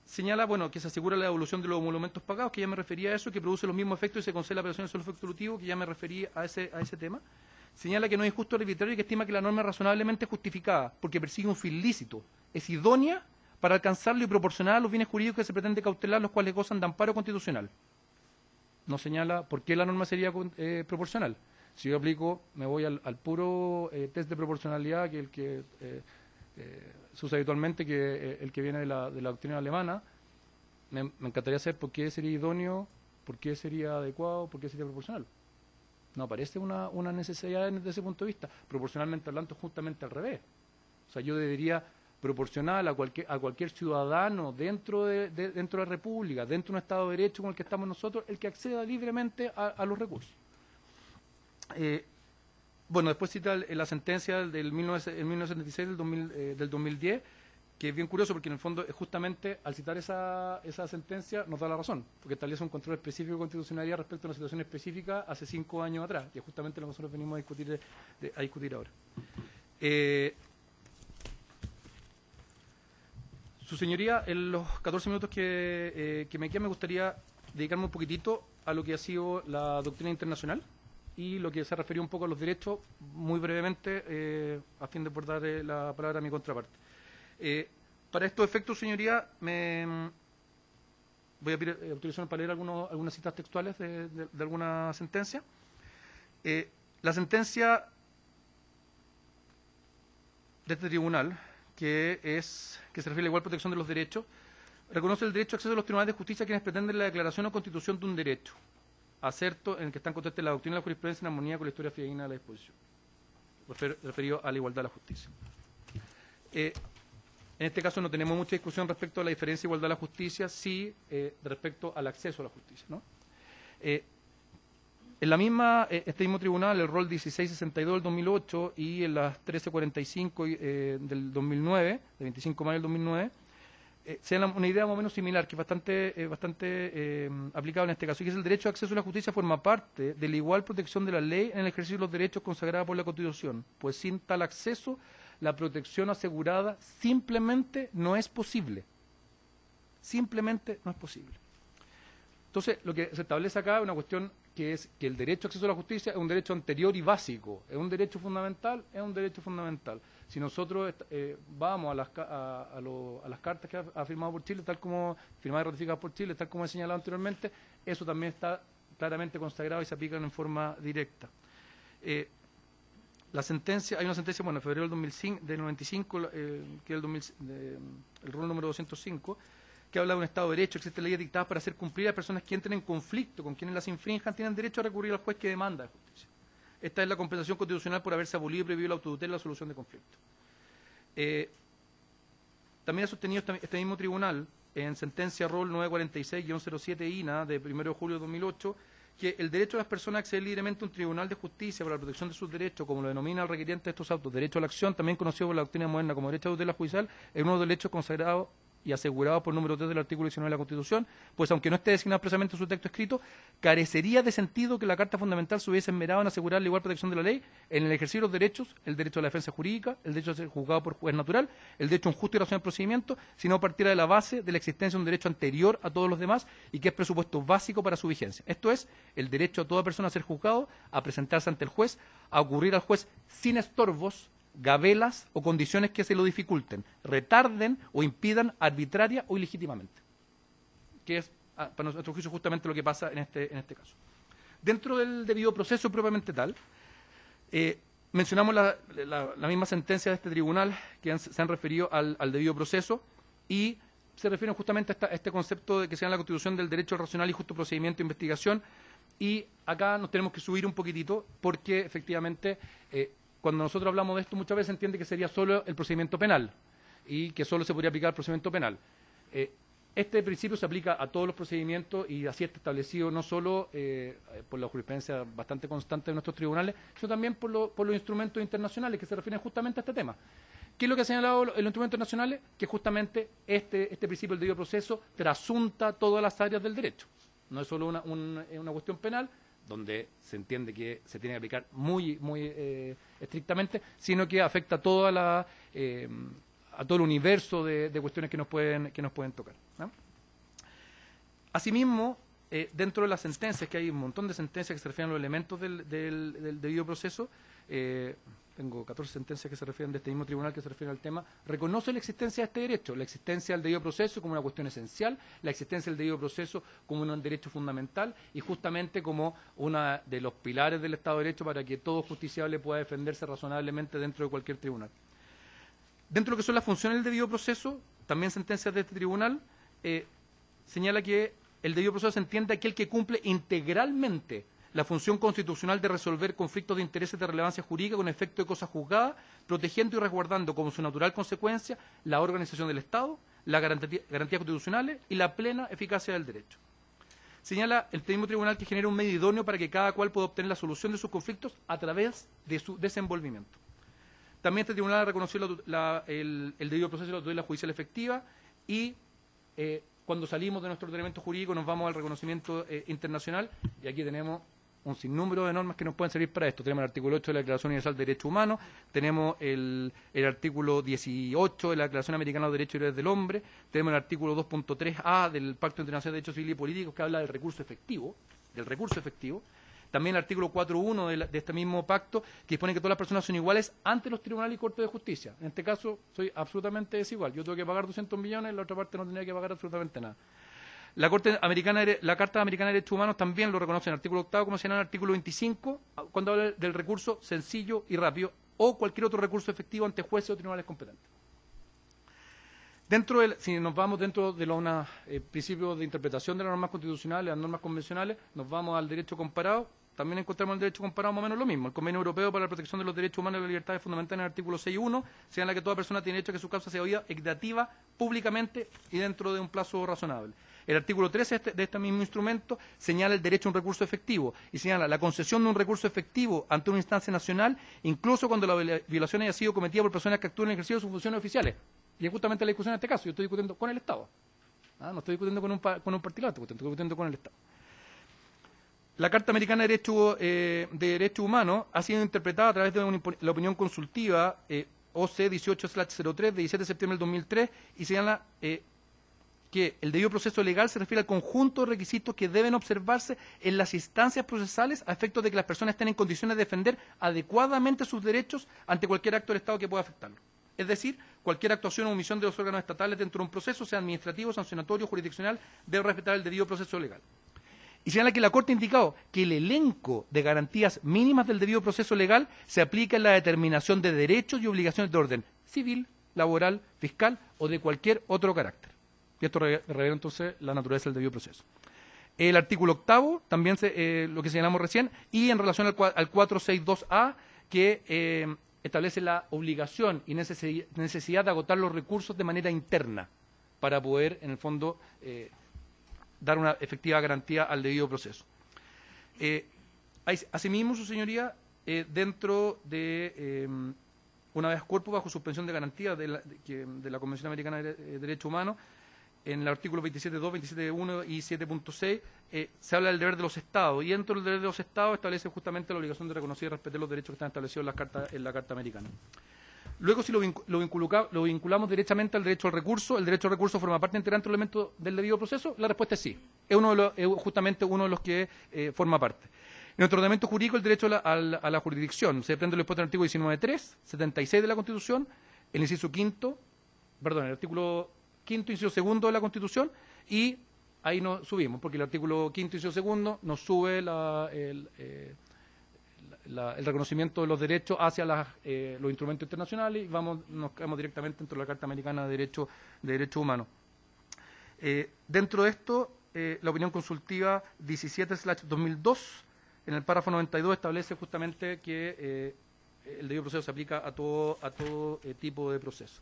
Señala, bueno, que se asegura la devolución de los emolumentos pagados, que ya me refería a eso, que produce los mismos efectos y se concede la operación de solo efecto elutivo, que ya me referí a ese tema. Señala que no es injusto o arbitrario y que estima que la norma es razonablemente justificada, porque persigue un fin lícito, es idónea para alcanzarlo y proporcionar a los bienes jurídicos que se pretende cautelar, los cuales gozan de amparo constitucional. No señala por qué la norma sería proporcional. Si yo aplico, me voy al puro test de proporcionalidad, que es el que se usa habitualmente, que el que viene de la doctrina alemana, me encantaría saber por qué sería idóneo, por qué sería adecuado, por qué sería proporcional. No aparece una necesidad desde ese punto de vista. Proporcionalmente hablando, justamente al revés. O sea, yo debería proporcional a cualquier ciudadano dentro de la República, dentro de un Estado de Derecho como el que estamos nosotros, el que acceda libremente a los recursos. Bueno, después cita la sentencia del 1976 del 2010, que es bien curioso porque en el fondo justamente al citar esa sentencia nos da la razón, porque establece un control específico de constitucionalidad respecto a una situación específica hace 5 años atrás, que es justamente lo que nosotros venimos a discutir ahora. Su señoría, en los 14 minutos que me quedan, me gustaría dedicarme un poquitito a lo que ha sido la doctrina internacional y lo que se referió un poco a los derechos, muy brevemente, a fin de poder dar la palabra a mi contraparte. Para estos efectos, señoría, voy a pedir autorización para leer algunas citas textuales de alguna sentencia. La sentencia de este tribunal, que se refiere a la igual protección de los derechos, reconoce el derecho a acceso a los tribunales de justicia a quienes pretenden la declaración o constitución de un derecho, acerto en el que están contestes la doctrina y la jurisprudencia en armonía con la historia fidedigna de la disposición, referido a la igualdad de la justicia. En este caso no tenemos mucha discusión respecto a la diferencia de igualdad de la justicia, sí respecto al acceso a la justicia, ¿no? En la misma, este mismo tribunal, el rol 1662 del 2008 y en las 1345 del 2009, de 25 de mayo del 2009, se da una idea más o menos similar, que es bastante aplicable en este caso, y que es el derecho de acceso a la justicia forma parte de la igual protección de la ley en el ejercicio de los derechos consagrados por la Constitución, pues sin tal acceso, la protección asegurada simplemente no es posible. Simplemente no es posible. Entonces, lo que se establece acá es una cuestión que es que el derecho a acceso a la justicia es un derecho anterior y básico, es un derecho fundamental, es un derecho fundamental. Si nosotros vamos a las cartas que ha firmado por Chile, tal como firmadas y ratificadas por Chile, tal como he señalado anteriormente, eso también está claramente consagrado y se aplica en forma directa. La sentencia, hay una sentencia, bueno, en febrero del 95, que es el rol número 205, que habla de un Estado de Derecho, existen leyes dictadas para hacer cumplir a personas que entren en conflicto con quienes las infrinjan, tienen derecho a recurrir al juez que demanda de justicia. Esta es la compensación constitucional por haberse abolido y prohibido la autotutela y la solución de conflictos. También ha sostenido este mismo tribunal, en sentencia rol 946-07 INA, de 1 de julio de 2008, que el derecho de las personas a acceder libremente a un tribunal de justicia para la protección de sus derechos, como lo denomina el requiriente de estos autos, derecho a la acción, también conocido por la doctrina moderna como derecho a tutela judicial, es uno de los derechos consagrados y asegurados por el número 3 del artículo 19 de la Constitución, pues aunque no esté designado expresamente en su texto escrito, carecería de sentido que la Carta Fundamental se hubiese esmerado en asegurar la igual protección de la ley en el ejercicio de los derechos, el derecho a la defensa jurídica, el derecho a ser juzgado por juez natural, el derecho a un justo y racional procedimiento, sino partiera de la base de la existencia de un derecho anterior a todos los demás y que es presupuesto básico para su vigencia. Esto es, el derecho a toda persona a ser juzgado, a presentarse ante el juez, a ocurrir al juez sin estorbos, gabelas o condiciones que se lo dificulten, retarden o impidan arbitraria o ilegítimamente, que es, para nuestro juicio, justamente lo que pasa en este caso. Dentro del debido proceso propiamente tal, mencionamos la misma sentencia de este tribunal que se han referido al debido proceso y se refieren justamente a este concepto de que se llama la Constitución del derecho racional y justo procedimiento de investigación, y acá nos tenemos que subir un poquitito porque efectivamente cuando nosotros hablamos de esto muchas veces se entiende que sería solo el procedimiento penal y que solo se podría aplicar el procedimiento penal. Este principio se aplica a todos los procedimientos y así está establecido no solo por la jurisprudencia bastante constante de nuestros tribunales, sino también por los instrumentos internacionales que se refieren justamente a este tema. ¿Qué es lo que ha señalado los instrumentos internacionales? Que justamente este principio del debido proceso trasunta todas las áreas del derecho. No es solo una cuestión penal, donde se entiende que se tiene que aplicar muy estrictamente, sino que afecta a todo el universo de cuestiones que nos pueden tocar, ¿no? Asimismo, dentro de las sentencias, que hay un montón de sentencias que se refieren a los elementos del debido proceso, tengo 14 sentencias que se refieren de este mismo tribunal que se refieren al tema, reconoce la existencia de este derecho, la existencia del debido proceso como una cuestión esencial, la existencia del debido proceso como un derecho fundamental y justamente como uno de los pilares del Estado de Derecho para que todo justiciable pueda defenderse razonablemente dentro de cualquier tribunal. Dentro de lo que son las funciones del debido proceso, también sentencias de este tribunal, señala que el debido proceso se entiende aquel que cumple integralmente la función constitucional de resolver conflictos de intereses de relevancia jurídica con efecto de cosa juzgada, protegiendo y resguardando como su natural consecuencia la organización del Estado, las garantías constitucionales y la plena eficacia del derecho. Señala el mismo tribunal que genera un medio idóneo para que cada cual pueda obtener la solución de sus conflictos a través de su desenvolvimiento. También este tribunal reconoció el debido proceso y la tutela judicial efectiva y cuando salimos de nuestro ordenamiento jurídico nos vamos al reconocimiento internacional y aquí tenemos un sinnúmero de normas que nos pueden servir para esto. Tenemos el artículo 8 de la Declaración Universal de Derechos Humanos, tenemos el artículo 18 de la Declaración Americana de Derechos y Deberes del Hombre, tenemos el artículo 2.3a del Pacto Internacional de Derechos Civiles y Políticos que habla del recurso efectivo, también el artículo 4.1 de este mismo pacto que dispone que todas las personas son iguales ante los tribunales y cortes de justicia. En este caso soy absolutamente desigual, yo tengo que pagar 200 millones, la otra parte no tendría que pagar absolutamente nada. La Carta Americana de Derechos Humanos también lo reconoce en el artículo 8, como señala en el artículo 25, cuando habla del recurso sencillo y rápido, o cualquier otro recurso efectivo ante jueces o tribunales competentes. Si nos vamos dentro de los principios de interpretación de las normas constitucionales, las normas convencionales, nos vamos al derecho comparado, también encontramos el derecho comparado más o menos lo mismo. El Convenio Europeo para la Protección de los Derechos Humanos y las Libertades Fundamentales en el artículo 6.1 señala que toda persona tiene derecho a que su causa sea oída equitativa, públicamente y dentro de un plazo razonable. El artículo 13 de este mismo instrumento señala el derecho a un recurso efectivo y señala la concesión de un recurso efectivo ante una instancia nacional, incluso cuando la violación haya sido cometida por personas que actúan en el ejercicio de sus funciones oficiales. Y es justamente la discusión en este caso. Yo estoy discutiendo con el Estado. No estoy discutiendo con un particular, estoy discutiendo con el Estado. La Carta Americana de Derechos Humanos ha sido interpretada a través de la opinión consultiva OC 18/03 de 17 de septiembre del 2003 y señala que el debido proceso legal se refiere al conjunto de requisitos que deben observarse en las instancias procesales a efectos de que las personas estén en condiciones de defender adecuadamente sus derechos ante cualquier acto del Estado que pueda afectarlo. Es decir, cualquier actuación o omisión de los órganos estatales dentro de un proceso, sea administrativo, sancionatorio o jurisdiccional, debe respetar el debido proceso legal. Y señala que la Corte ha indicado que el elenco de garantías mínimas del debido proceso legal se aplica en la determinación de derechos y obligaciones de orden civil, laboral, fiscal o de cualquier otro carácter. Y esto revela entonces la naturaleza del debido proceso. El artículo 8, también lo que señalamos recién, y en relación al 462A, que establece la obligación y necesidad de agotar los recursos de manera interna para poder, en el fondo, dar una efectiva garantía al debido proceso. Asimismo, su señoría, dentro de una vez cuerpo bajo suspensión de garantía de la Convención Americana de Derechos Humanos, en el artículo 27.2, 27.1 y 7.6, se habla del deber de los Estados, y dentro del deber de los Estados establece justamente la obligación de reconocer y respetar los derechos que están establecidos en la Carta Americana. Luego, si lo vinculamos directamente al derecho al recurso, ¿el derecho al recurso forma parte integrante del elemento del debido proceso? La respuesta es sí. Es justamente uno de los que forma parte. En nuestro ordenamiento jurídico, el derecho a la jurisdicción se desprende del artículo 19.3, 76 de la Constitución, el artículo 5º, inciso 2 de la Constitución, y ahí nos subimos, porque el artículo 5º, inciso 2 nos sube el reconocimiento de los derechos hacia los instrumentos internacionales y nos quedamos directamente dentro de la Carta Americana de Derechos Humanos. Dentro de esto, la opinión consultiva 17/2002, en el párrafo 92, establece justamente que el debido proceso se aplica a todo tipo de proceso.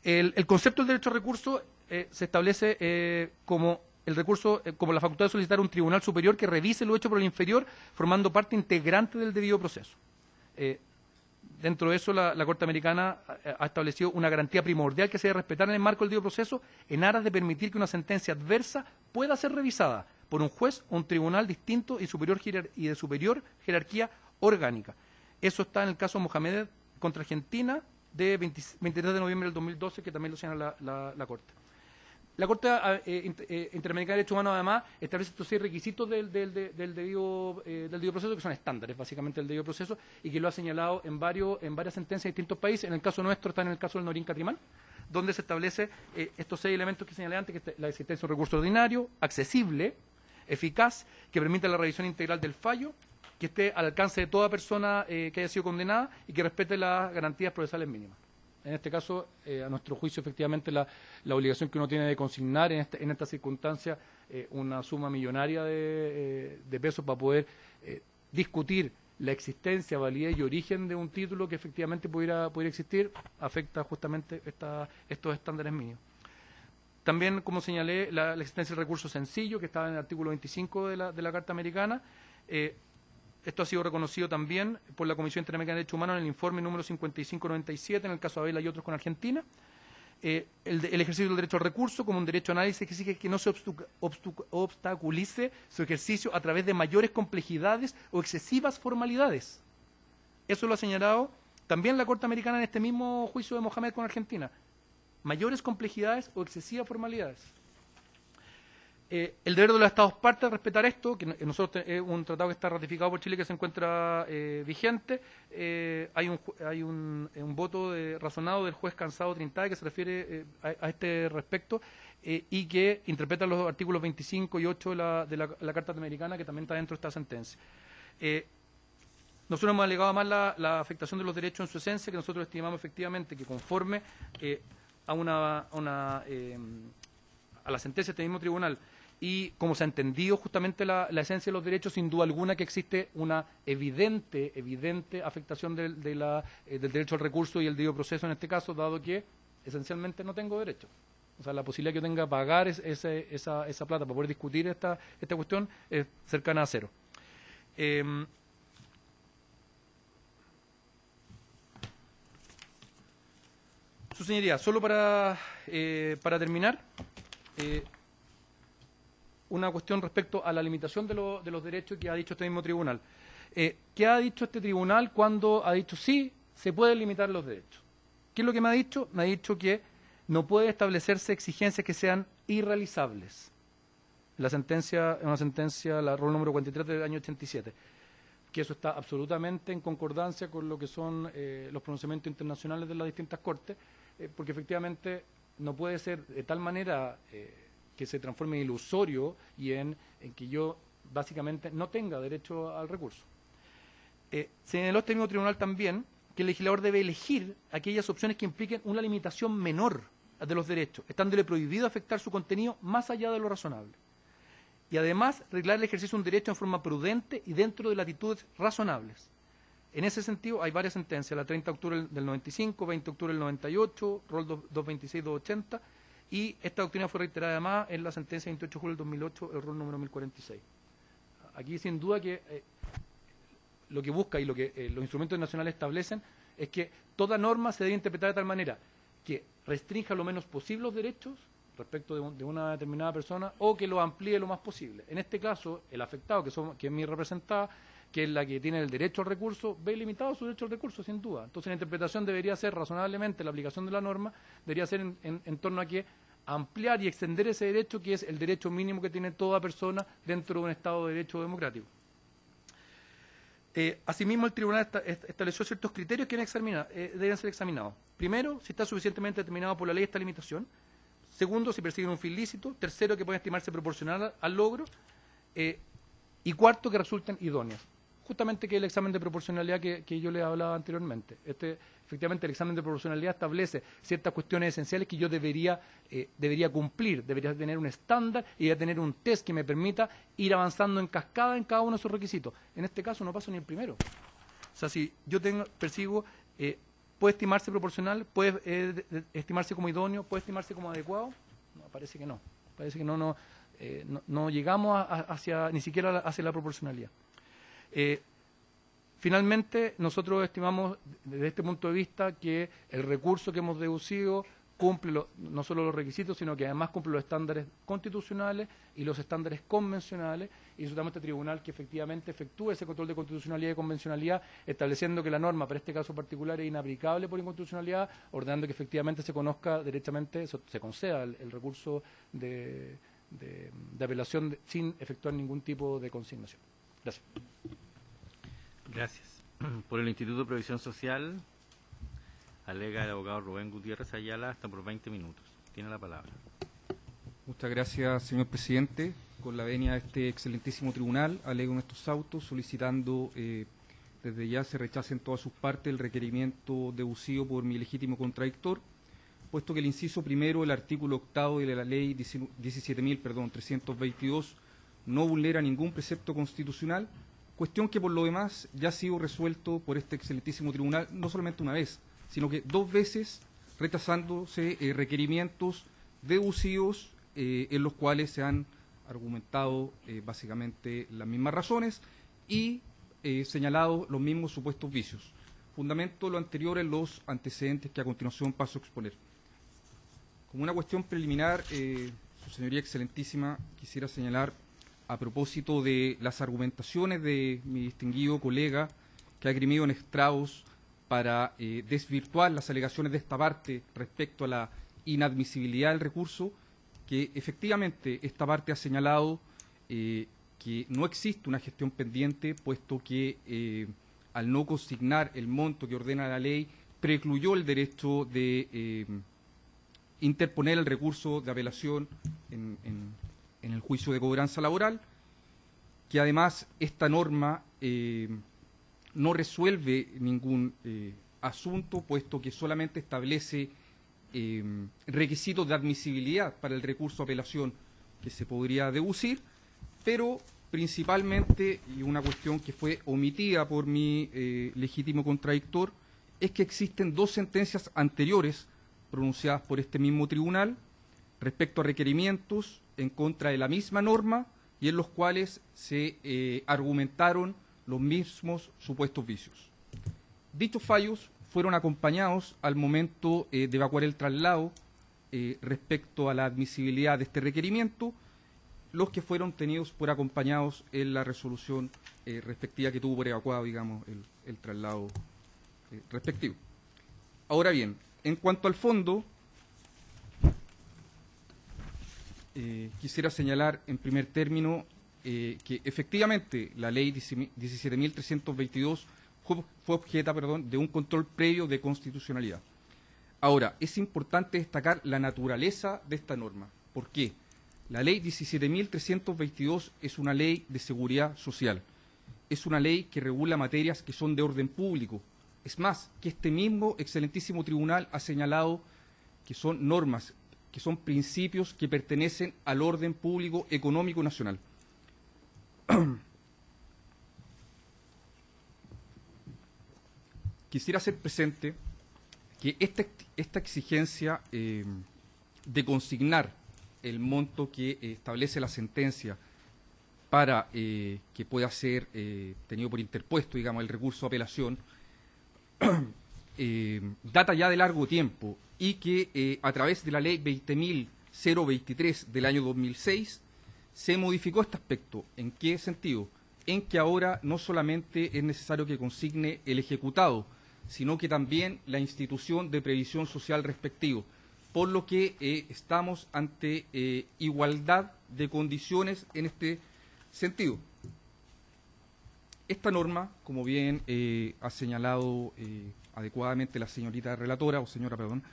El concepto del derecho al recurso se establece como el recurso como la facultad de solicitar a un tribunal superior que revise lo hecho por el inferior, formando parte integrante del debido proceso. Dentro de eso, la Corte Americana ha establecido una garantía primordial que se debe respetar en el marco del debido proceso en aras de permitir que una sentencia adversa pueda ser revisada por un juez o un tribunal distinto y de superior jerarquía orgánica. Eso está en el caso Mohamed contra Argentina de 23 de noviembre del 2012, que también lo señala la Corte. La Corte Interamericana de Derechos Humanos, además, establece estos 6 requisitos del debido proceso, que son estándares, básicamente, del debido proceso, y que lo ha señalado en varias sentencias de distintos países. En el caso nuestro está en el caso del Norín Catrimán, donde se establece estos 6 elementos que señalé antes, que es la existencia de un recurso ordinario, accesible, eficaz, que permita la revisión integral del fallo, que esté al alcance de toda persona que haya sido condenada y que respete las garantías procesales mínimas. En este caso, a nuestro juicio, efectivamente, la obligación que uno tiene de consignar en esta circunstancia una suma millonaria de pesos para poder discutir la existencia, validez y origen de un título que efectivamente pudiera existir, afecta justamente estos estándares mínimos. También, como señalé, la existencia del recurso sencillo, que estaba en el artículo 25 de la Carta Americana. Esto ha sido reconocido también por la Comisión Interamericana de Derechos Humanos en el informe número 5597, en el caso de Abela y otros con Argentina. El ejercicio del derecho al recurso como un derecho a análisis que exige que no se obstaculice su ejercicio a través de mayores complejidades o excesivas formalidades. Eso lo ha señalado también la Corte Americana en este mismo juicio de Mohamed con Argentina. Mayores complejidades o excesivas formalidades. El deber de los Estados partes a respetar esto, que nosotros es un tratado que está ratificado por Chile que se encuentra vigente. Hay un voto razonado del juez Cansado Trintade que se refiere a este respecto y que interpreta los artículos 25 y 8 de la Carta Americana, que también está dentro de esta sentencia. Nosotros hemos alegado más la afectación de los derechos en su esencia, que nosotros estimamos efectivamente que conforme a la sentencia de este mismo tribunal, y como se ha entendido justamente la esencia de los derechos, sin duda alguna que existe una evidente afectación del derecho al recurso y el debido proceso en este caso, dado que esencialmente no tengo derecho. O sea, la posibilidad que yo tenga de pagar esa plata para poder discutir esta cuestión es cercana a cero. Su señoría, solo para terminar, una cuestión respecto a la limitación de los derechos que ha dicho este mismo tribunal. ¿Qué ha dicho este tribunal cuando ha dicho sí, se pueden limitar los derechos? ¿Qué es lo que me ha dicho? Me ha dicho que no puede establecerse exigencias que sean irrealizables. Una sentencia, la ROL número 43 del año 87, que eso está absolutamente en concordancia con lo que son los pronunciamientos internacionales de las distintas cortes, porque efectivamente no puede ser de tal manera que se transforme en ilusorio y en que yo básicamente no tenga derecho al recurso. Señaló este mismo tribunal también que el legislador debe elegir aquellas opciones que impliquen una limitación menor de los derechos, estándole prohibido afectar su contenido más allá de lo razonable. Y además, reglar el ejercicio de un derecho en forma prudente y dentro de latitudes razonables. En ese sentido, hay varias sentencias, la 30 de octubre del 95, 20 de octubre del 98, ROL 226-280, y esta doctrina fue reiterada además en la sentencia 28 de julio del 2008, el ROL número 1046. Aquí, sin duda, que lo que busca y lo que los instrumentos nacionales establecen es que toda norma se debe interpretar de tal manera que restrinja lo menos posible los derechos respecto de una determinada persona o que lo amplíe lo más posible. En este caso, el afectado, que es mi representada, que es la que tiene el derecho al recurso, ve limitado su derecho al recurso, sin duda. Entonces, la interpretación debería ser razonablemente, la aplicación de la norma, debería ser en torno a que ampliar y extender ese derecho, que es el derecho mínimo que tiene toda persona dentro de un Estado de Derecho democrático. Asimismo, el tribunal estableció ciertos criterios que deben ser examinados. Primero, si está suficientemente determinado por la ley esta limitación. Segundo, si persiguen un fin lícito. Tercero, que pueden estimarse proporcional al logro. Y cuarto, que resulten idóneas. Justamente que es el examen de proporcionalidad que yo les hablaba anteriormente. Efectivamente, el examen de proporcionalidad establece ciertas cuestiones esenciales que yo debería cumplir, debería tener un estándar y debería tener un test que me permita ir avanzando en cascada en cada uno de esos requisitos. En este caso no paso ni el primero. O sea, si yo persigo, ¿puede estimarse proporcional? ¿Puede estimarse como idóneo? ¿Puede estimarse como adecuado? No, parece que no. Parece que no llegamos ni siquiera hacia la proporcionalidad. Finalmente, nosotros estimamos desde este punto de vista que el recurso que hemos deducido cumple no solo los requisitos, sino que además cumple los estándares constitucionales y los estándares convencionales, y solicitamos a este tribunal que efectivamente efectúe ese control de constitucionalidad y convencionalidad, estableciendo que la norma para este caso particular es inaplicable por inconstitucionalidad, ordenando que efectivamente se conozca derechamente, se conceda el recurso de apelación sin efectuar ningún tipo de consignación. Gracias. Gracias. Por el Instituto de Previsión Social, alega el abogado Rubén Gutiérrez Ayala, hasta por 20 minutos. Tiene la palabra. Muchas gracias, señor presidente. Con la venia de este excelentísimo tribunal, alego en estos autos solicitando desde ya se rechace en todas sus partes el requerimiento deducido por mi legítimo contradictor, puesto que el inciso primero del artículo 8º de la ley 17.322 no vulnera ningún precepto constitucional, cuestión que por lo demás ya ha sido resuelto por este excelentísimo tribunal no solamente una vez, sino que 2 veces, retrasándose requerimientos deducidos en los cuales se han argumentado básicamente las mismas razones y señalado los mismos supuestos vicios. Fundamento lo anterior en los antecedentes que a continuación paso a exponer. Como una cuestión preliminar, su señoría excelentísima, quisiera señalar a propósito de las argumentaciones de mi distinguido colega que ha grimido en estrados para desvirtuar las alegaciones de esta parte respecto a la inadmisibilidad del recurso, que efectivamente esta parte ha señalado que no existe una gestión pendiente, puesto que al no consignar el monto que ordena la ley, precluyó el derecho de interponer el recurso de apelación en el juicio de cobranza laboral, que además esta norma no resuelve ningún asunto, puesto que solamente establece requisitos de admisibilidad para el recurso de apelación que se podría deducir, pero principalmente, y una cuestión que fue omitida por mi legítimo contradictor, es que existen 2 sentencias anteriores pronunciadas por este mismo tribunal respecto a requerimientos en contra de la misma norma y en los cuales se argumentaron los mismos supuestos vicios. Dichos fallos fueron acompañados al momento de evacuar el traslado respecto a la admisibilidad de este requerimiento, los que fueron tenidos por acompañados en la resolución respectiva que tuvo por evacuado, digamos, el traslado respectivo. Ahora bien, en cuanto al fondo, quisiera señalar en primer término que efectivamente la ley 17.322 fue objeto de un control previo de constitucionalidad. Ahora, es importante destacar la naturaleza de esta norma. ¿Por qué? La ley 17.322 es una ley de seguridad social. Es una ley que regula materias que son de orden público. Es más, que este mismo excelentísimo tribunal ha señalado que son normas, que son principios que pertenecen al orden público económico nacional. Quisiera hacer presente que esta exigencia de consignar el monto que establece la sentencia para que pueda ser tenido por interpuesto, digamos, el recurso de apelación, data ya de largo tiempo y que a través de la ley 20.023 del año 2006 se modificó este aspecto. ¿En qué sentido? En que ahora no solamente es necesario que consigne el ejecutado, sino que también la institución de previsión social respectivo, por lo que estamos ante igualdad de condiciones en este sentido. Esta norma, como bien ha señalado adecuadamente la señorita relatora, o señora, perdón,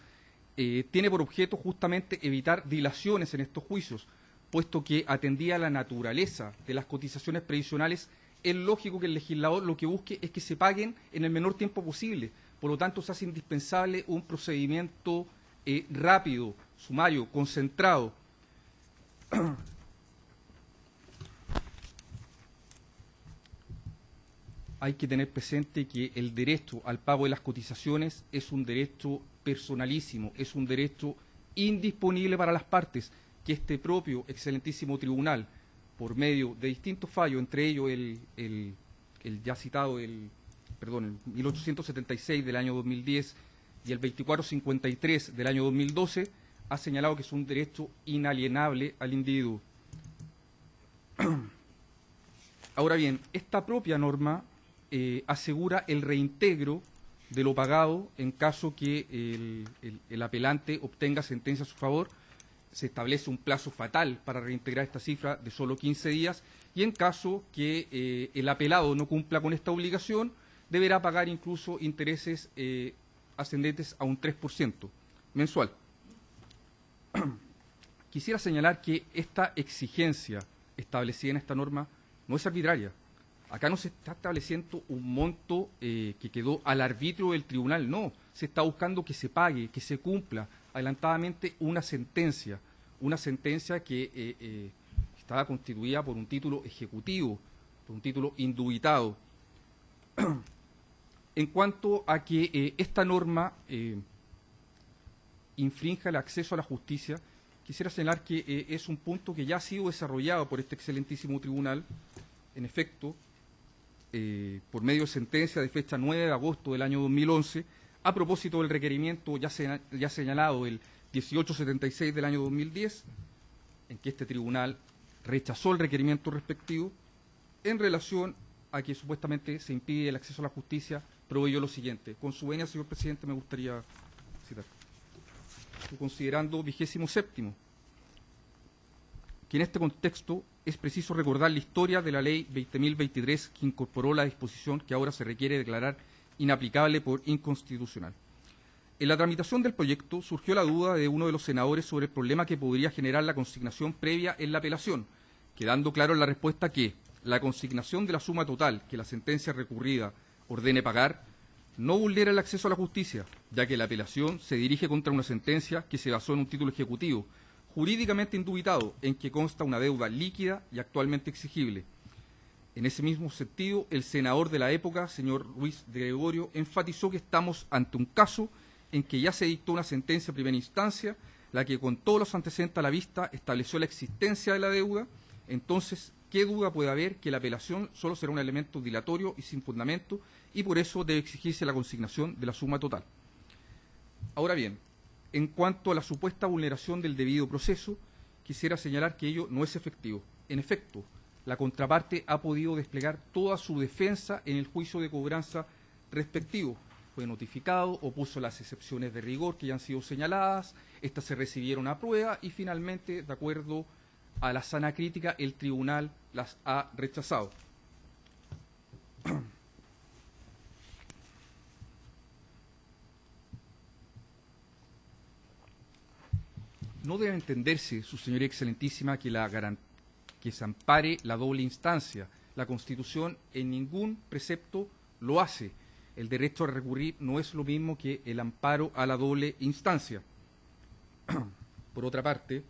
tiene por objeto justamente evitar dilaciones en estos juicios, puesto que atendía a la naturaleza de las cotizaciones previsionales. Es lógico que el legislador lo que busque es que se paguen en el menor tiempo posible. Por lo tanto, se hace indispensable un procedimiento rápido, sumario, concentrado. Hay que tener presente que el derecho al pago de las cotizaciones es un derecho personalísimo, es un derecho indisponible para las partes, que este propio excelentísimo tribunal, por medio de distintos fallos, entre ellos el ya citado, el 1876 del año 2010 y el 2453 del año 2012, ha señalado que es un derecho inalienable al individuo. Ahora bien, esta propia norma asegura el reintegro de lo pagado en caso que el apelante obtenga sentencia a su favor. Se establece un plazo fatal para reintegrar esta cifra de solo 15 días y en caso que el apelado no cumpla con esta obligación, deberá pagar incluso intereses ascendentes a un 3% mensual. Quisiera señalar que esta exigencia establecida en esta norma no es arbitraria. Acá no se está estableciendo un monto que quedó al arbitrio del tribunal, no. Se está buscando que se pague, que se cumpla adelantadamente una sentencia que estaba constituida por un título ejecutivo, por un título indubitado. En cuanto a que esta norma infrinja el acceso a la justicia, quisiera señalar que es un punto que ya ha sido desarrollado por este excelentísimo tribunal. En efecto, por medio de sentencia de fecha 9 de agosto del año 2011, a propósito del requerimiento ya señalado, el 1876 del año 2010, en que este tribunal rechazó el requerimiento respectivo, en relación a que supuestamente se impide el acceso a la justicia, proveyó lo siguiente. Con su venia, señor presidente, me gustaría citar. Considerando 27º, que en este contexto es preciso recordar la historia de la ley 20.023 que incorporó la disposición que ahora se requiere declarar inaplicable por inconstitucional. En la tramitación del proyecto surgió la duda de uno de los senadores sobre el problema que podría generar la consignación previa en la apelación, quedando claro en la respuesta que la consignación de la suma total que la sentencia recurrida ordene pagar no vulnera el acceso a la justicia, ya que la apelación se dirige contra una sentencia que se basó en un título ejecutivo, jurídicamente indubitado, en que consta una deuda líquida y actualmente exigible. En ese mismo sentido, el senador de la época, señor Ruiz de Gregorio, enfatizó que estamos ante un caso en que ya se dictó una sentencia de primera instancia, la que con todos los antecedentes a la vista estableció la existencia de la deuda. Entonces, ¿qué duda puede haber que la apelación solo será un elemento dilatorio y sin fundamento, y por eso debe exigirse la consignación de la suma total? Ahora bien, en cuanto a la supuesta vulneración del debido proceso, quisiera señalar que ello no es efectivo. En efecto, la contraparte ha podido desplegar toda su defensa en el juicio de cobranza respectivo. Fue notificado, opuso las excepciones de rigor que ya han sido señaladas, estas se recibieron a prueba y finalmente, de acuerdo a la sana crítica, el tribunal las ha rechazado. No debe entenderse, su señoría excelentísima, que se ampare la doble instancia. La Constitución en ningún precepto lo hace. El derecho a recurrir no es lo mismo que el amparo a la doble instancia. Por otra parte,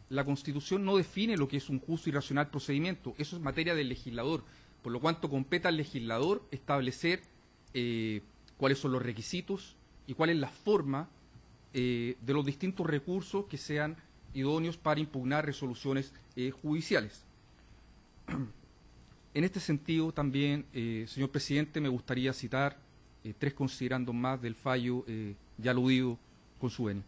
la Constitución no define lo que es un justo y racional procedimiento. Eso es materia del legislador. Por lo cuanto compete al legislador establecer cuáles son los requisitos y cuál es la forma de los distintos recursos que sean idóneos para impugnar resoluciones judiciales. En este sentido, también, señor presidente, me gustaría citar 3 considerandos más del fallo ya aludido con su venia.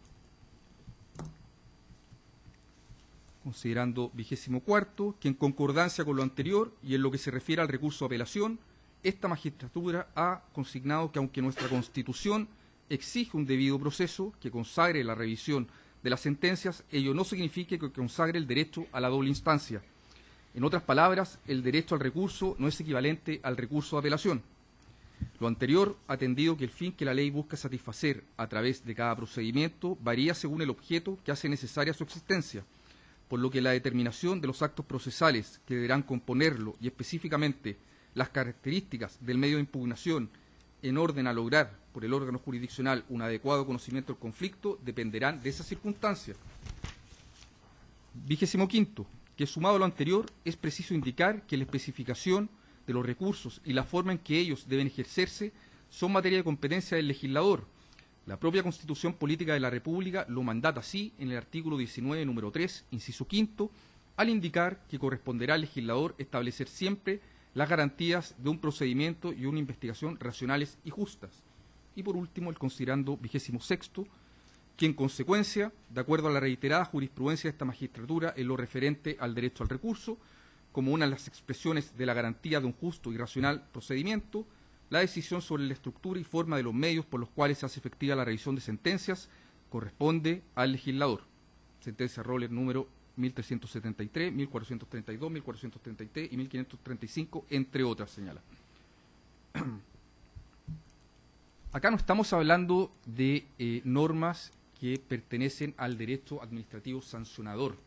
Considerando 24º, que en concordancia con lo anterior y en lo que se refiere al recurso de apelación, esta magistratura ha consignado que aunque nuestra Constitución exige un debido proceso que consagre la revisión de las sentencias, ello no significa que consagre el derecho a la doble instancia. En otras palabras, el derecho al recurso no es equivalente al recurso de apelación. Lo anterior, atendido que el fin que la ley busca satisfacer a través de cada procedimiento varía según el objeto que hace necesaria su existencia, por lo que la determinación de los actos procesales que deberán componerlo y específicamente las características del medio de impugnación en orden a lograr por el órgano jurisdiccional un adecuado conocimiento del conflicto dependerán de esas circunstancias. 25º, que sumado a lo anterior es preciso indicar que la especificación de los recursos y la forma en que ellos deben ejercerse son materia de competencia del legislador. La propia Constitución Política de la República lo mandata así en el artículo 19, número 3, inciso 5, al indicar que corresponderá al legislador establecer siempre las garantías de un procedimiento y una investigación racionales y justas. Y por último, el considerando 26º, que en consecuencia, de acuerdo a la reiterada jurisprudencia de esta magistratura en lo referente al derecho al recurso, como una de las expresiones de la garantía de un justo y racional procedimiento, la decisión sobre la estructura y forma de los medios por los cuales se hace efectiva la revisión de sentencias corresponde al legislador. Sentencia Roller número 1373, 1432, 1433 y 1535, entre otras, señala. Acá no estamos hablando de normas que pertenecen al derecho administrativo sancionador,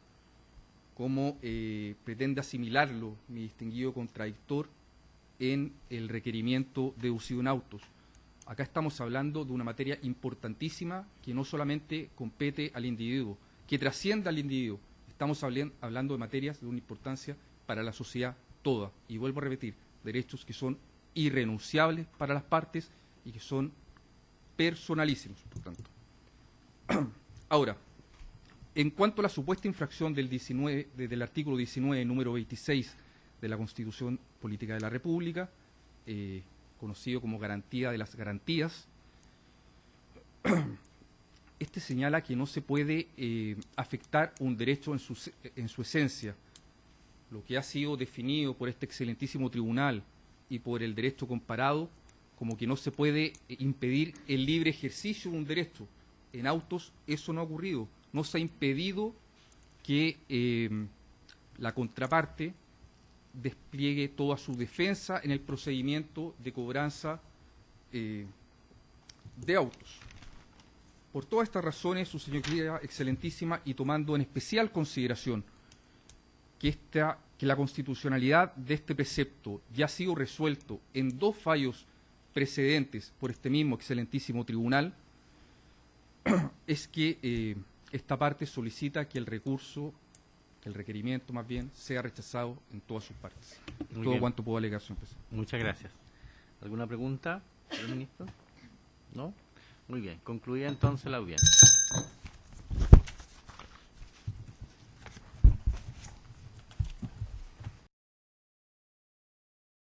como pretende asimilarlo mi distinguido contradictor en el requerimiento deducido en autos. Acá estamos hablando de una materia importantísima que no solamente compete al individuo, que trasciende al individuo. Estamos hablando de materias de una importancia para la sociedad toda. Y vuelvo a repetir, derechos que son irrenunciables para las partes y que son personalísimos, por tanto. Ahora, en cuanto a la supuesta infracción del artículo 19, número 26 de la Constitución Política de la República, conocido como garantía de las garantías, este señala que no se puede afectar un derecho en su esencia, lo que ha sido definido por este excelentísimo tribunal y por el derecho comparado como que no se puede impedir el libre ejercicio de un derecho. En autos eso no ha ocurrido, no se ha impedido que la contraparte despliegue toda su defensa en el procedimiento de cobranza de autos. Por todas estas razones, su señoría excelentísima, y tomando en especial consideración que la constitucionalidad de este precepto ya ha sido resuelto en 2 fallos precedentes por este mismo excelentísimo tribunal, es que esta parte solicita que el requerimiento más bien, sea rechazado en todas sus partes. Todo cuanto puedo alegar, señor presidente. Muchas gracias. ¿Alguna pregunta, señor ministro? ¿No? Muy bien. Concluida entonces la audiencia.